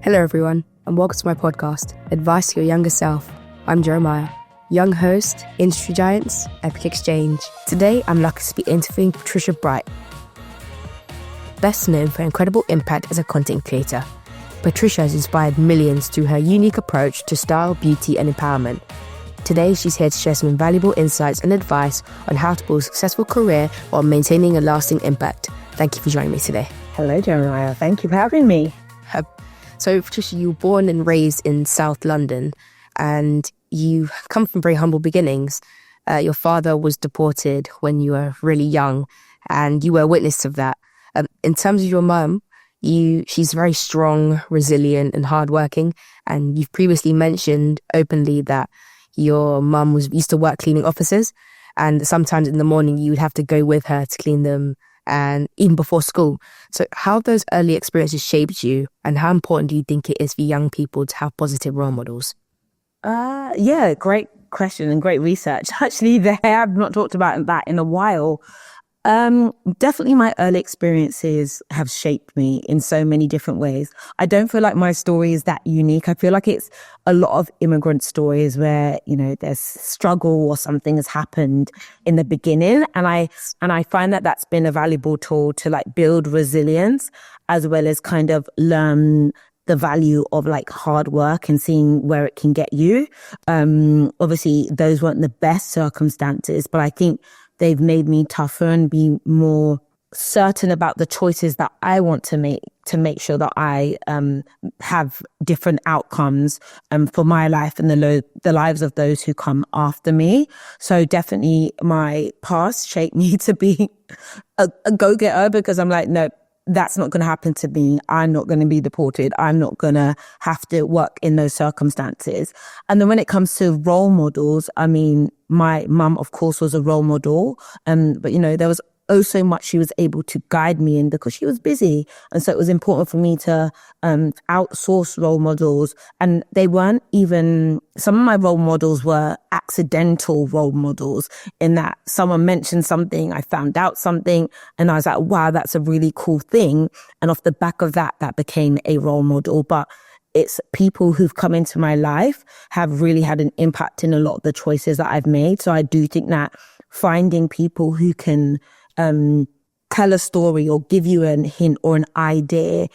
Hello everyone, and welcome to my podcast, Advice to Your Younger Self. I'm Jeremiah, young host, industry giants, Epic Exchange. Today, I'm lucky to be interviewing Patricia Bright, best known for her incredible impact as a content creator. Patricia has inspired millions through her unique approach to style, beauty, and empowerment. Today, she's here to share some invaluable insights and advice on how to build a successful career while maintaining a lasting impact. Thank you for joining me today. Hello, Jeremiah. Thank you for having me. So, Patricia, you were born and raised in South London, and you come from very humble beginnings. Your father was deported when you were really young, and you were a witness of that. In terms of your mum, she's very strong, resilient, and hardworking. And you've previously mentioned openly that your mum used to work cleaning offices, and sometimes in the morning you would have to go with her to clean them, and even before school. So how have those early experiences shaped you, and how important do you think it is for young people to have positive role models? Yeah, great question and great research. Actually, I have not talked about that in a while. Definitely my early experiences have shaped me in so many different ways. I don't feel like my story is that unique. I feel like it's a lot of immigrant stories where, there's struggle or something has happened in the beginning. And I find that that's been a valuable tool to build resilience as well as kind of learn the value of hard work and seeing where it can get you. Obviously those weren't the best circumstances, but I think they've made me tougher and be more certain about the choices that I want to make sure that I have different outcomes for my life and the lives of those who come after me. So definitely my past shaped me to be a go-getter, because I'm like, no, that's not going to happen to me. I'm not going to be deported. I'm not going to have to work in those circumstances. And then when it comes to role models, I mean, my mum, of course, was a role model. But, there was so much she was able to guide me in because she was busy. And so it was important for me to outsource role models. And they weren't even, some of my role models were accidental role models, in that someone mentioned something, I found out something, and I was like, wow, that's a really cool thing. And off the back of that became a role model. But it's people who've come into my life have really had an impact in a lot of the choices that I've made. So I do think that finding people who can tell a story or give you a hint or an idea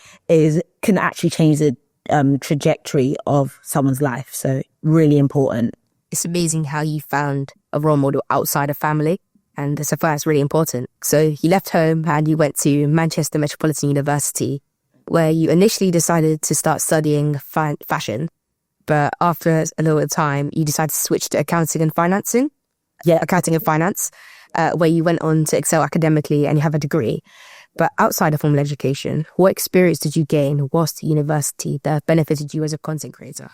can actually change the trajectory of someone's life. So really important. It's amazing how you found a role model outside of family, and so far it's really important. So you left home and you went to Manchester Metropolitan University, where you initially decided to start studying fashion, but after a little time you decided to switch to accounting and finance, where you went on to excel academically and you have a degree. But outside of formal education, what experience did you gain whilst at university that benefited you as a content creator?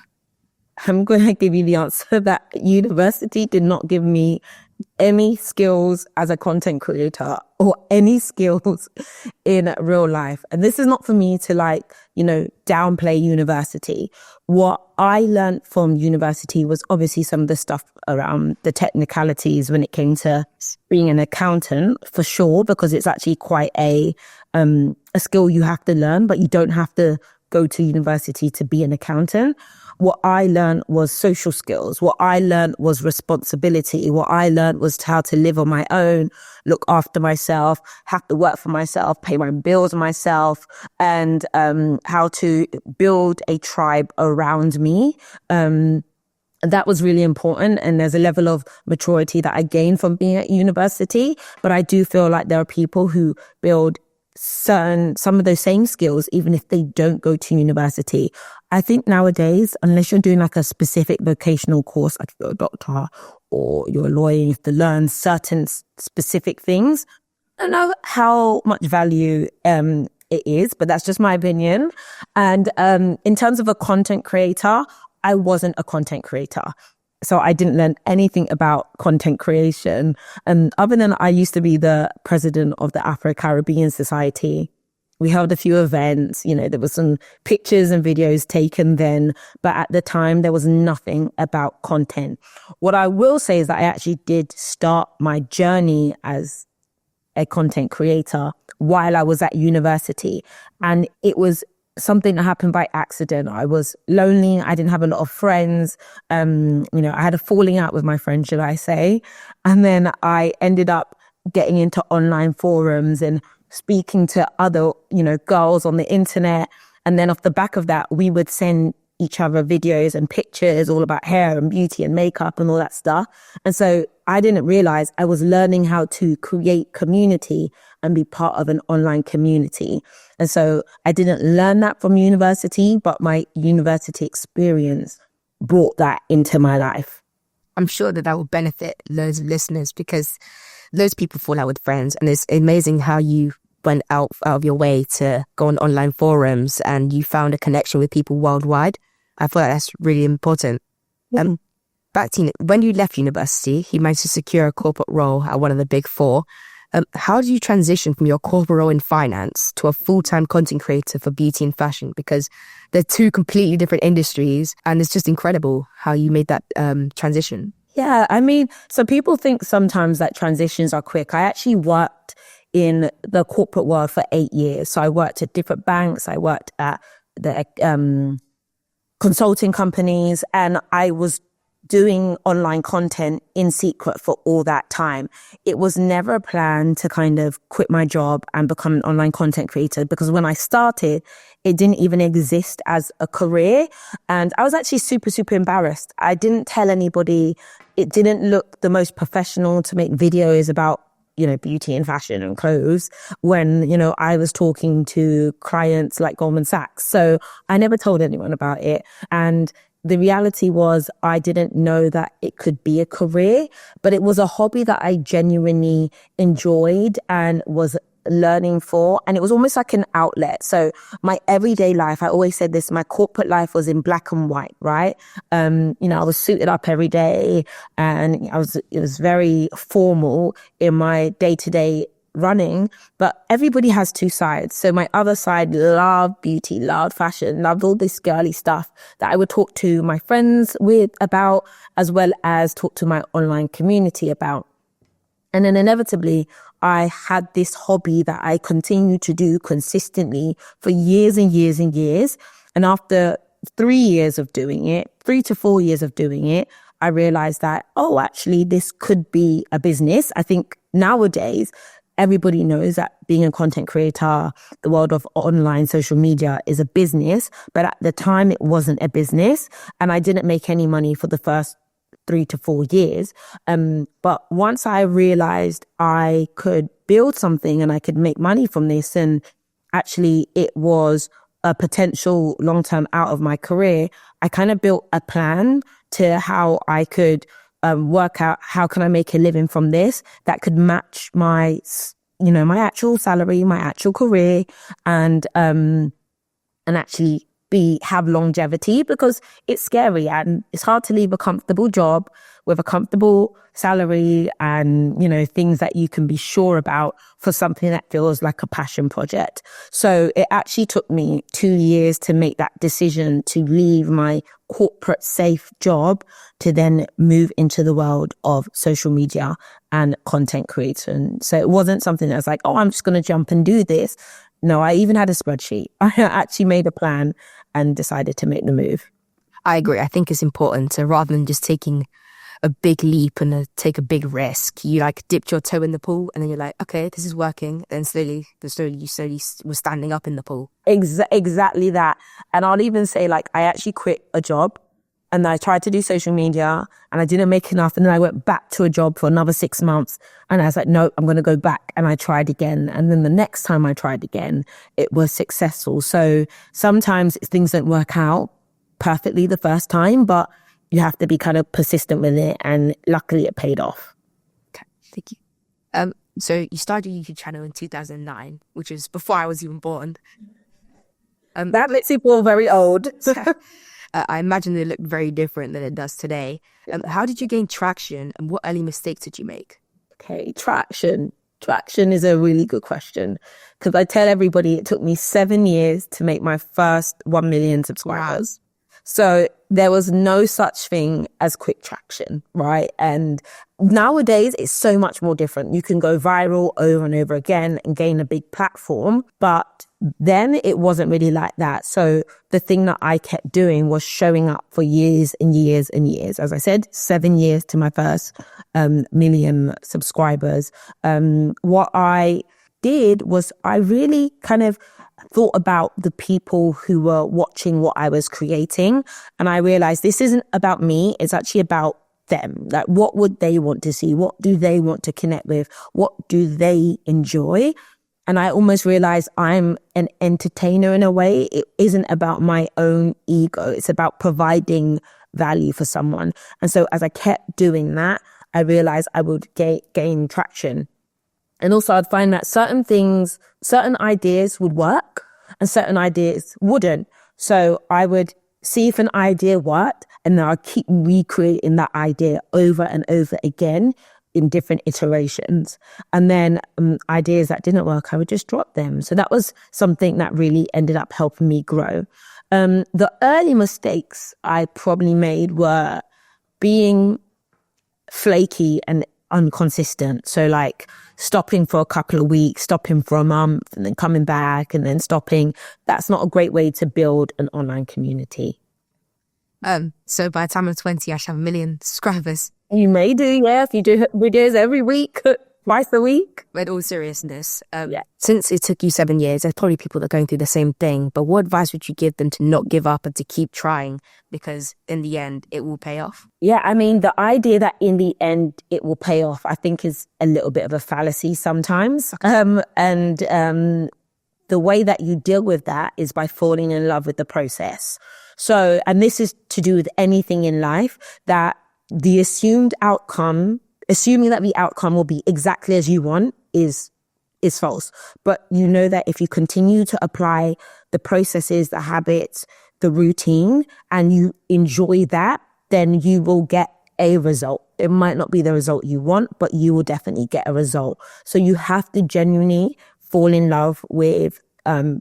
I'm going to give you the answer that university did not give me any skills as a content creator or any skills in real life. And this is not for me to downplay university. What I learned from university was obviously some of the stuff around the technicalities when it came to being an accountant, for sure, because it's actually quite a skill you have to learn, but you don't have to go to university to be an accountant. What I learned was social skills. What I learned was responsibility. What I learned was how to live on my own, look after myself, have to work for myself, pay my bills myself, and how to build a tribe around me. That was really important. And there's a level of maturity that I gained from being at university. But I do feel like there are people who build some of those same skills, even if they don't go to university. I think nowadays, unless you're doing a specific vocational course, like you're a doctor or you're a lawyer, you have to learn certain specific things. I don't know how much value it is, but that's just my opinion. And in terms of a content creator, I wasn't a content creator. So I didn't learn anything about content creation. And other than I used to be the president of the Afro-Caribbean Society. We held a few events, there were some pictures and videos taken then, but at the time there was nothing about content. What I will say is that I actually did start my journey as a content creator while I was at university. And it was something that happened by accident. I was lonely. I didn't have a lot of friends. I had a falling out with my friend, should I say. And then I ended up getting into online forums and speaking to other, girls on the internet. And then off the back of that, we would send each other videos and pictures all about hair and beauty and makeup and all that stuff. And so I didn't realize I was learning how to create community and be part of an online community. And so I didn't learn that from university, but my university experience brought that into my life. I'm sure that will benefit loads of listeners because loads of people fall out with friends, and it's amazing how you went out of your way to go on online forums and you found a connection with people worldwide. I feel like that's really important. Back to when you left university, you managed to secure a corporate role at one of the big four. How did you transition from your corporate role in finance to a full-time content creator for beauty and fashion? Because they're two completely different industries, and it's just incredible how you made that transition. Yeah, so people think sometimes that transitions are quick. I actually worked in the corporate world for 8 years. So I worked at different banks. I worked at the consulting companies, and I was doing online content in secret for all that time. It was never a plan to kind of quit my job and become an online content creator, because when I started, it didn't even exist as a career. And I was actually super, super embarrassed. I didn't tell anybody. It didn't look the most professional to make videos about, beauty and fashion and clothes when, I was talking to clients like Goldman Sachs. So I never told anyone about it. And the reality was I didn't know that it could be a career, but it was a hobby that I genuinely enjoyed and was learning for. And it was almost like an outlet. So my everyday life, I always said this, my corporate life was in black and white, right? I was suited up every day, and it was very formal in my day-to-day running, but everybody has two sides. So my other side loved beauty, loved fashion, loved all this girly stuff that I would talk to my friends about, as well as talk to my online community about. And then inevitably, I had this hobby that I continued to do consistently for years and years and years. And after 3 to 4 years of doing it, I realized that, actually, this could be a business. I think nowadays, everybody knows that being a content creator, the world of online social media is a business. But at the time, it wasn't a business. And I didn't make any money for the first 3 to 4 years. But once I realized I could build something and I could make money from this, and actually it was a potential long-term out of my career, I kind of built a plan to how I could work out how can I make a living from this that could match my, my actual salary, my actual career, and actually have longevity, because it's scary and it's hard to leave a comfortable job with a comfortable salary and, things that you can be sure about for something that feels like a passion project. So it actually took me 2 years to make that decision to leave my corporate safe job to then move into the world of social media and content creation. So it wasn't something that was like, I'm just going to jump and do this. No, I even had a spreadsheet. I actually made a plan and decided to make the move. I agree. I think it's important to, rather than just taking a big leap and take a big risk, you dipped your toe in the pool and then you're like, okay, this is working. Then slowly you were standing up in the pool. Exactly that. And I'll even say I actually quit a job and I tried to do social media and I didn't make enough. And then I went back to a job for another 6 months and I was like, no, I'm going to go back. And I tried again. And then the next time I tried again, it was successful. So sometimes things don't work out perfectly the first time, but you have to be kind of persistent with it. And luckily it paid off. Okay, thank you. So you started your YouTube channel in 2009, which is before I was even born. That makes you feel very old. I imagine it looked very different than it does today. How did you gain traction and what early mistakes did you make? Okay, traction. Traction is a really good question, because I tell everybody it took me 7 years to make my first 1 million subscribers. Wow. So there was no such thing as quick traction, right? And nowadays it's so much more different. You can go viral over and over again and gain a big platform, but then it wasn't really like that. So the thing that I kept doing was showing up for years and years and years. As I said, 7 years to my first million subscribers. What I did was I really kind of thought about the people who were watching what I was creating. And I realized this isn't about me. It's actually about them. Like, what would they want to see? What do they want to connect with? What do they enjoy? And I almost realized I'm an entertainer in a way. It isn't about my own ego. It's about providing value for someone. And so as I kept doing that, I realized I would gain traction. And also I'd find that certain things, certain ideas would work and certain ideas wouldn't. So I would see if an idea worked and then I'd keep recreating that idea over and over again in different iterations. And then ideas that didn't work, I would just drop them. So that was something that really ended up helping me grow. The early mistakes I probably made were being flaky and inconsistent. So like stopping for a couple of weeks, stopping for a month, and then coming back and then stopping. That's not a great way to build an online community. So by the time I'm 20, I should have 1 million subscribers. You may do, yeah, if you do videos every week, twice a week. But in all seriousness, since it took you 7 years, there's probably people that are going through the same thing. But what advice would you give them to not give up and to keep trying? Because in the end, it will pay off. Yeah, I mean, the idea that in the end it will pay off, I think is a little bit of a fallacy sometimes. The way that you deal with that is by falling in love with the process. So, and this is to do with anything in life, that the assuming that the outcome will be exactly as you want is false. But you know that if you continue to apply the processes, the habits, the routine, and you enjoy that, then you will get a result. It might not be the result you want, but you will definitely get a result. So you have to genuinely fall in love with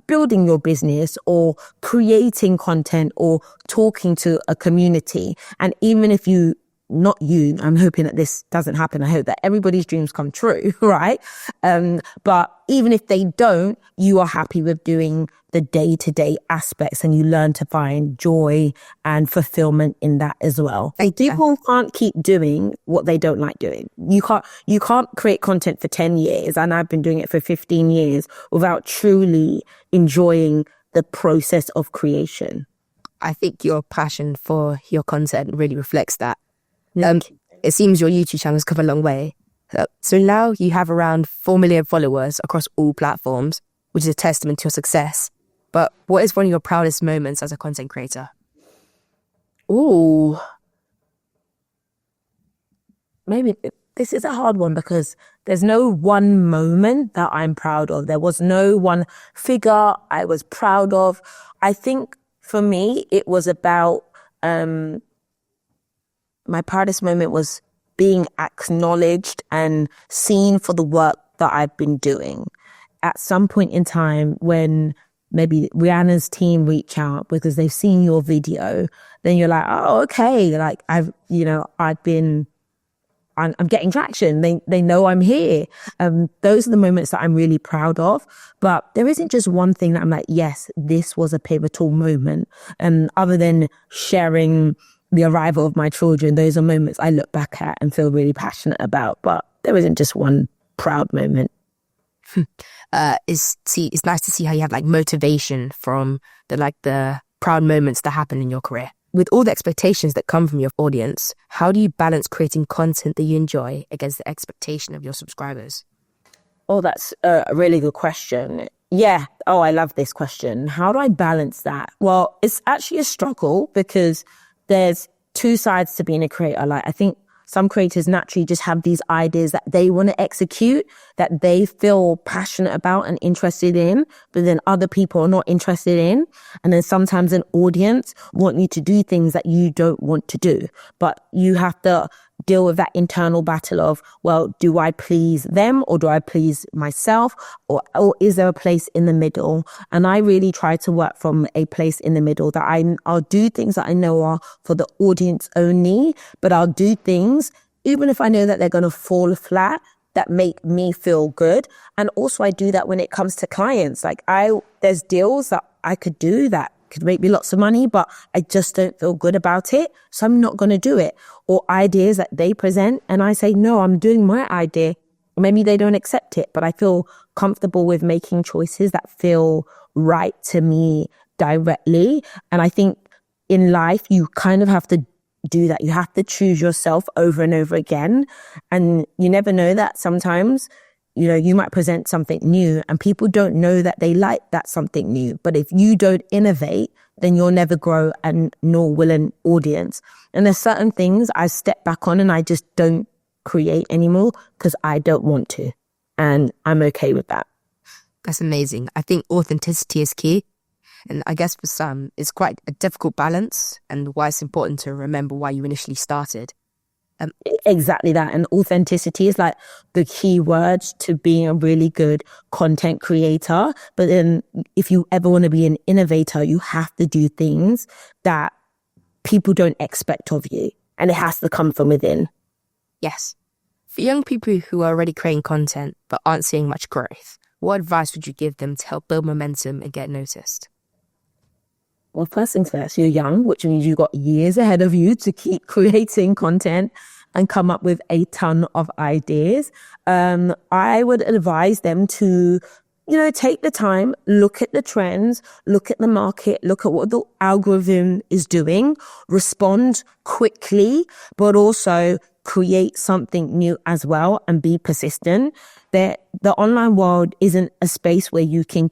building your business or creating content or talking to a community. And even if not you, I'm hoping that this doesn't happen. I hope that everybody's dreams come true, right? But even if they don't, you are happy with doing the day-to-day aspects and you learn to find joy and fulfillment in that as well. People can't keep doing what they don't like doing. You can't create content for 10 years, and I've been doing it for 15 years, without truly enjoying the process of creation. I think your passion for your content really reflects that. It seems your YouTube channel has come a long way. So now you have around 4 million followers across all platforms, which is a testament to your success. But what is one of your proudest moments as a content creator? Ooh. Maybe this is a hard one because there's no one moment that I'm proud of. There was no one figure I was proud of. I think for me, it was about, my proudest moment was being acknowledged and seen for the work that I've been doing. At some point in time when maybe Rihanna's team reach out because they've seen your video, then you're like, oh, okay. Like I'm getting traction. They know I'm here. Those are the moments that I'm really proud of. But there isn't just one thing that I'm like, yes, this was a pivotal moment. Other than sharing the arrival of my children, those are moments I look back at and feel really passionate about. But there isn't just one proud moment. It's nice to see how you have like motivation from the proud moments that happen in your career. With all the expectations that come from your audience, how do you balance creating content that you enjoy against the expectation of your subscribers? Oh, that's a really good question. Yeah. Oh, I love this question. How do I balance that? Well, it's actually a struggle because there's two sides to being a creator. Like, I think some creators naturally just have these ideas that they want to execute, that they feel passionate about and interested in, but then other people are not interested in. And then sometimes an audience want you to do things that you don't want to do. But you have to deal with that internal battle of, well, do I please them or do I please myself? Or is there a place in the middle? And I really try to work from a place in the middle that I'll do things that I know are for the audience only, but I'll do things, even if I know that they're going to fall flat, that make me feel good. And also I do that when it comes to clients. Like there's deals that I could do that could make me lots of money, but I just don't feel good about it. So I'm not going to do it. Or ideas that they present and I say, no, I'm doing my idea. Maybe they don't accept it, but I feel comfortable with making choices that feel right to me directly. And I think in life, you kind of have to do that. You have to choose yourself over and over again. And you never know that sometimes, you might present something new and people don't know that they like that something new. But if you don't innovate, then you'll never grow and nor will an audience. And there's certain things I step back on and I just don't create anymore because I don't want to. And I'm okay with that. That's amazing. I think authenticity is key. And I guess for some, it's quite a difficult balance and why it's important to remember why you initially started. Exactly that. And authenticity is like the key words to being a really good content creator. But then if you ever want to be an innovator, you have to do things that people don't expect of you. And it has to come from within. Yes. For young people who are already creating content but aren't seeing much growth, what advice would you give them to help build momentum and get noticed? Well, first things first, you're young, which means you've got years ahead of you to keep creating content and come up with a ton of ideas. I would advise them to, take the time, look at the trends, look at the market, look at what the algorithm is doing, respond quickly, but also create something new as well and be persistent. The online world isn't a space where you can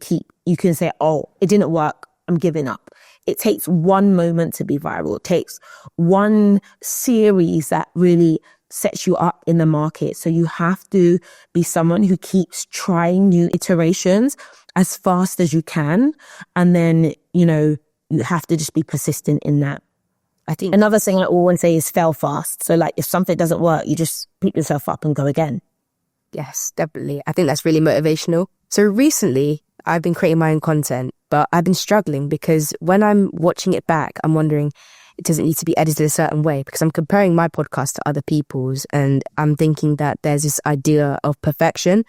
say, oh, it didn't work, I'm giving up. It takes one moment to be viral. It takes one series that really sets you up in the market. So you have to be someone who keeps trying new iterations as fast as you can. And then, you have to just be persistent in that. I think another thing I always say is fail fast. So like if something doesn't work, you just pick yourself up and go again. Yes, definitely. I think that's really motivational. So recently I've been creating my own content, but I've been struggling because when I'm watching it back, I'm wondering, it doesn't need to be edited a certain way because I'm comparing my podcast to other people's and I'm thinking that there's this idea of perfection.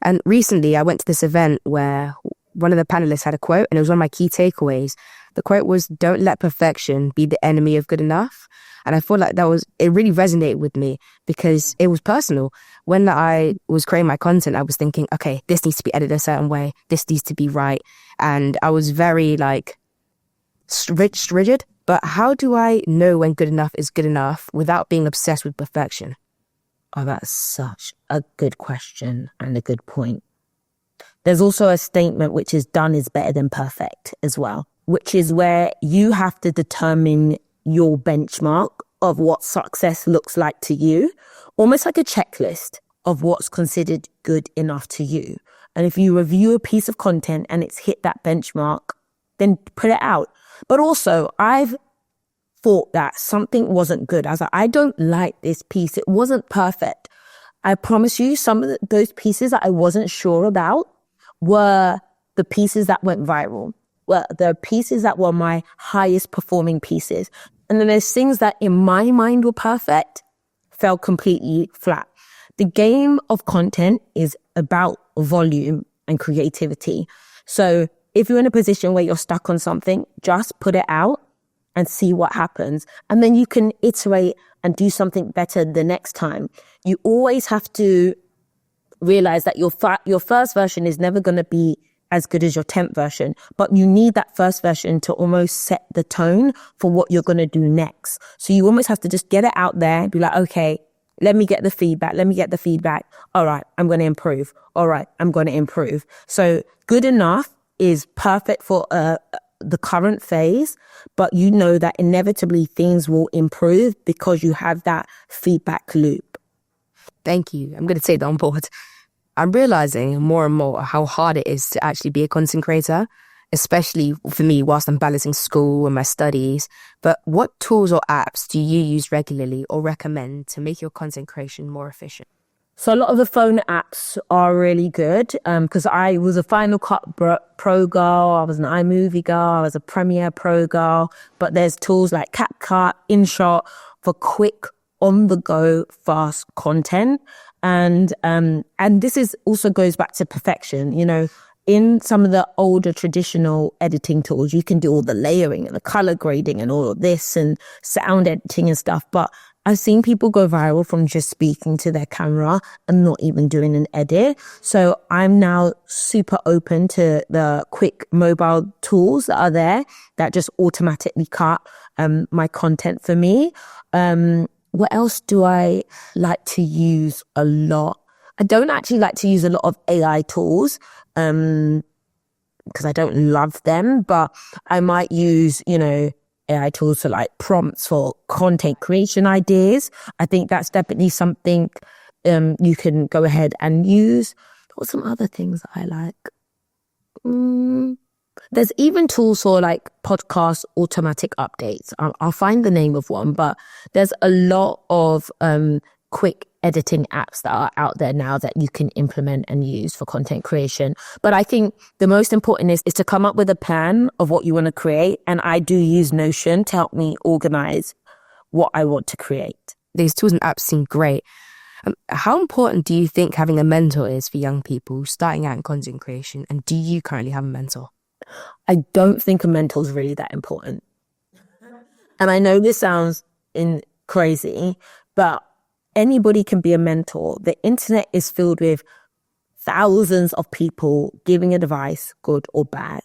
And recently I went to this event where one of the panelists had a quote and it was one of my key takeaways. The quote was, "Don't let perfection be the enemy of good enough." And I feel like it really resonated with me because it was personal. When I was creating my content, I was thinking, okay, this needs to be edited a certain way. This needs to be right. And I was very rigid. But how do I know when good enough is good enough without being obsessed with perfection? Oh, that's such a good question and a good point. There's also a statement which is done is better than perfect as well, which is where you have to determine your benchmark of what success looks like to you, almost like a checklist of what's considered good enough to you. And if you review a piece of content and it's hit that benchmark, then put it out. But also, I've thought that something wasn't good. I was like, I don't like this piece. It wasn't perfect. I promise you, some of those pieces that I wasn't sure about were the pieces that went viral. Well, the pieces that were my highest performing pieces. And then there's things that in my mind were perfect, fell completely flat. The game of content is about volume and creativity. So if you're in a position where you're stuck on something, just put it out and see what happens. And then you can iterate and do something better the next time. You always have to realize that your first version is never going to be as good as your 10th version, but you need that first version to almost set the tone for what you're going to do next. So you almost have to just get it out there, be like, okay, let me get the feedback. All right, I'm going to improve. All right, I'm going to improve. So good enough is perfect for the current phase, but you know that inevitably things will improve because you have that feedback loop. Thank you. I'm going to take that on board. I'm realizing more and more how hard it is to actually be a content creator. especially for me whilst I'm balancing school and my studies. But what tools or apps do you use regularly or recommend to make your content creation more efficient? So a lot of the phone apps are really good because I was a Final Cut Pro girl, I was an iMovie girl, I was a Premiere Pro girl, but there's tools like CapCut, InShot for quick, on-the-go, fast content. And this is also goes back to perfection. You know, in some of the older traditional editing tools, you can do all the layering and the color grading and all of this and sound editing and stuff. But I've seen people go viral from just speaking to their camera and not even doing an edit. So I'm now super open to the quick mobile tools that are there that just automatically cut my content for me. What else do I like to use a lot? I don't actually like to use a lot of AI tools because I don't love them, but I might use, you know, AI tools for like prompts for content creation ideas. I think that's definitely something you can go ahead and use. What are some other things I like? There's even tools for like podcast automatic updates. I'll find the name of one, but there's a lot of quick editing apps that are out there now that you can implement and use for content creation. But I think the most important is to come up with a plan of what you want to create. And I do use Notion to help me organize what I want to create. These tools and apps seem great. How important do you think having a mentor is for young people starting out in content creation? And do you currently have a mentor? I don't think a mentor is really that important. And I know this sounds crazy, but anybody can be a mentor. The internet is filled with thousands of people giving advice, good or bad.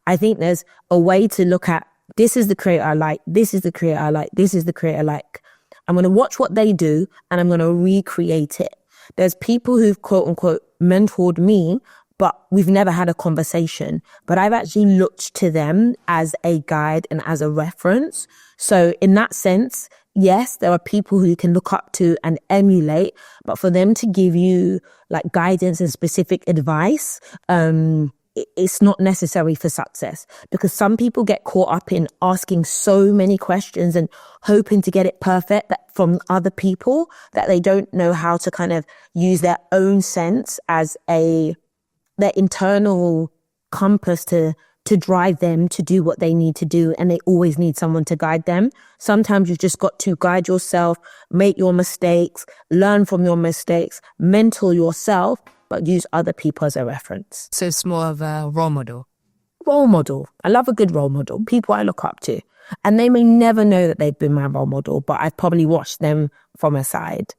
I think there's a way to look at, this is the creator I like, this is the creator I like, this is the creator I like. I'm going to watch what they do and I'm going to recreate it. There's people who've quote unquote mentored me, but we've never had a conversation. But I've actually looked to them as a guide and as a reference. So in that sense, yes, there are people who you can look up to and emulate, but for them to give you like guidance and specific advice, it's not necessary for success, because some people get caught up in asking so many questions and hoping to get it perfect from other people that they don't know how to kind of use their own sense as their internal compass to drive them to do what they need to do, and they always need someone to guide them. Sometimes you've just got to guide yourself, make your mistakes, learn from your mistakes, mentor yourself, but use other people as a reference. So it's more of a role model. Role model. I love a good role model, people I look up to. And they may never know that they've been my role model, but I've probably watched them from a side.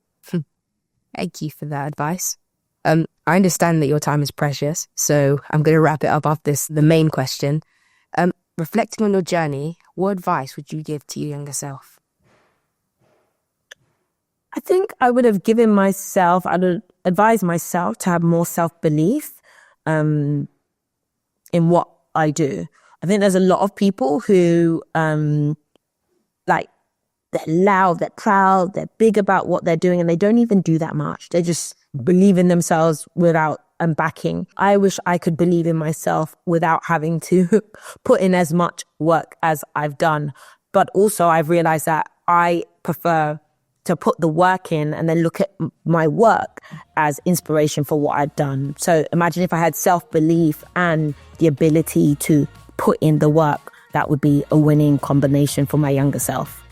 Thank you for that advice. I understand that your time is precious, so I'm going to wrap it up after the main question. Reflecting on your journey, what advice would you give to your younger self? I think I would have I'd advise myself to have more self-belief in what I do. I think there's a lot of people who they're loud, they're proud, they're big about what they're doing, and they don't even do that much. They just believe in themselves without backing. I wish I could believe in myself without having to put in as much work as I've done. But also I've realized that I prefer to put the work in and then look at my work as inspiration for what I've done. So imagine if I had self-belief and the ability to put in the work, that would be a winning combination for my younger self.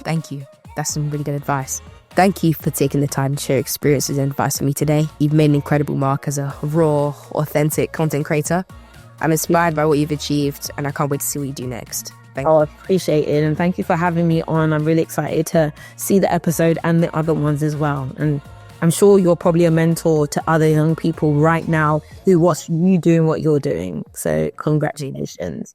Thank you. That's some really good advice. Thank you for taking the time to share experiences and advice with me today. You've made an incredible mark as a raw, authentic content creator. I'm inspired by what you've achieved, and I can't wait to see what you do next. Thank you. I appreciate it, and thank you for having me on. I'm really excited to see the episode and the other ones as well. And I'm sure you're probably a mentor to other young people right now who watch you doing what you're doing. So congratulations.